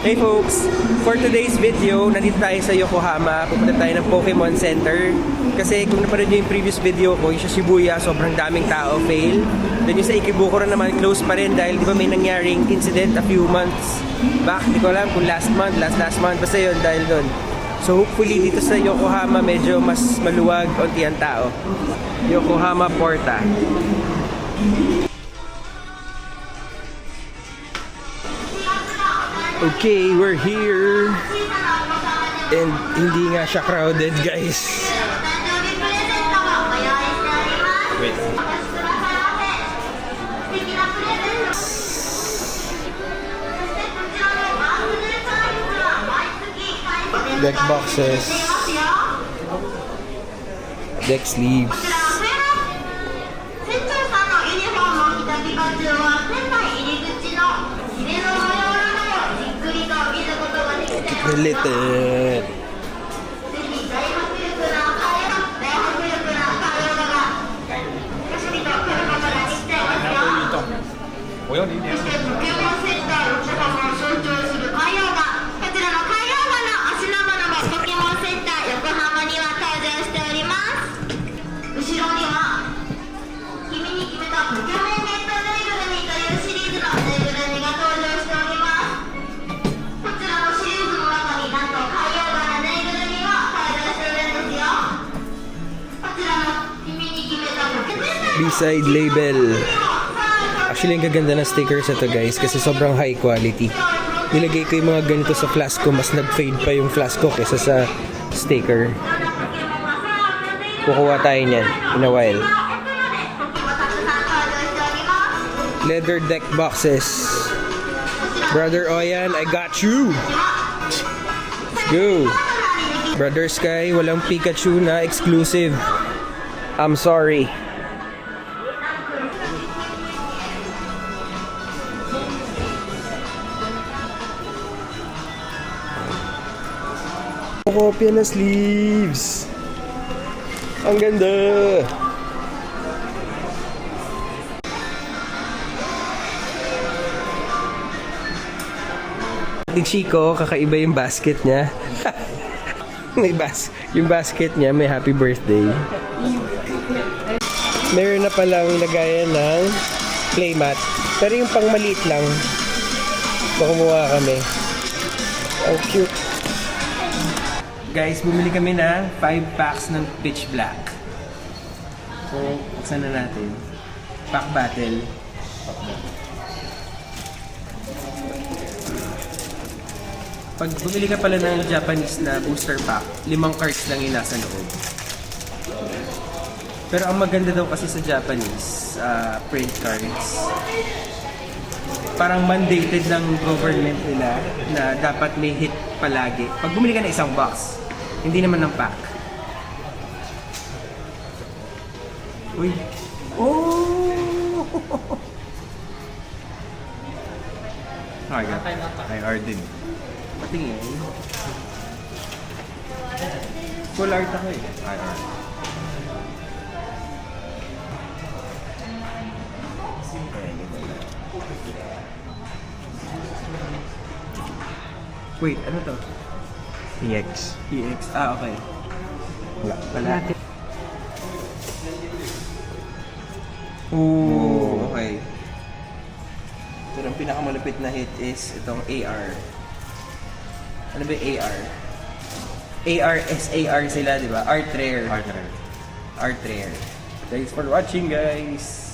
Hey folks! For today's video, nandito tayo sa Yokohama. Pupunta tayo ng Pokemon Center. Kasi kung napanood nyo yung previous video ko, yung sa Shibuya, sobrang daming tao, fail. Then yung sa Ikebukuro naman, close pa rin dahil di ba may nangyaring incident a few months back. Di ko alam kung last month. Basta yun dahil doon. So hopefully dito sa Yokohama, medyo mas maluwag onti ang tao. Yokohama Porta. Okay, we're here. And hindi nga siya crowded, guys. Wait. Deck boxes. Deck sleeves. Related. B-side label. Actually, ang gaganda ng stickers ito, guys, kasi sobrang high quality. Nilagay ko yung mga ganito sa flask ko. Mas nag-fade pa yung flask ko kesa sa sticker. Kukuha tayo niyan in a while. Leather deck boxes. Brother Oyan, I got you! Let's go! Brother Sky, walang Pikachu na exclusive. I'm sorry. Kopya na sleeves. Ang ganda. Di Chico, kakaiba yung basket niya. Yung basket niya may happy birthday. Meron na palang lagayan ng playmat. Pero yung pang maliit lang. Kumuha kami. Ang cute. Guys, bumili kami na 5 packs ng Pitch Black. So, buksan na natin. Pack battle. Pag bumili ka pala ng Japanese na booster pack, 5 cards lang yung nasa loob. Pero ang maganda daw kasi sa Japanese, print cards, parang mandated ng government nila na dapat may hit palagi. Pag bumili ka ng isang box, hindi naman ng pack. Uy! Oh! I got I ordered. Patingin. Full art ako eh. I ordered. Wait, ano to? EX. EX. Ah, okay. Wala. Ooh, okay. Pero ang pinakamalapit na hit is itong AR. Ano ba yung AR? AR, SAR sila, di ba? Art Rare. Ordered. Art Rare. Thanks for watching, guys!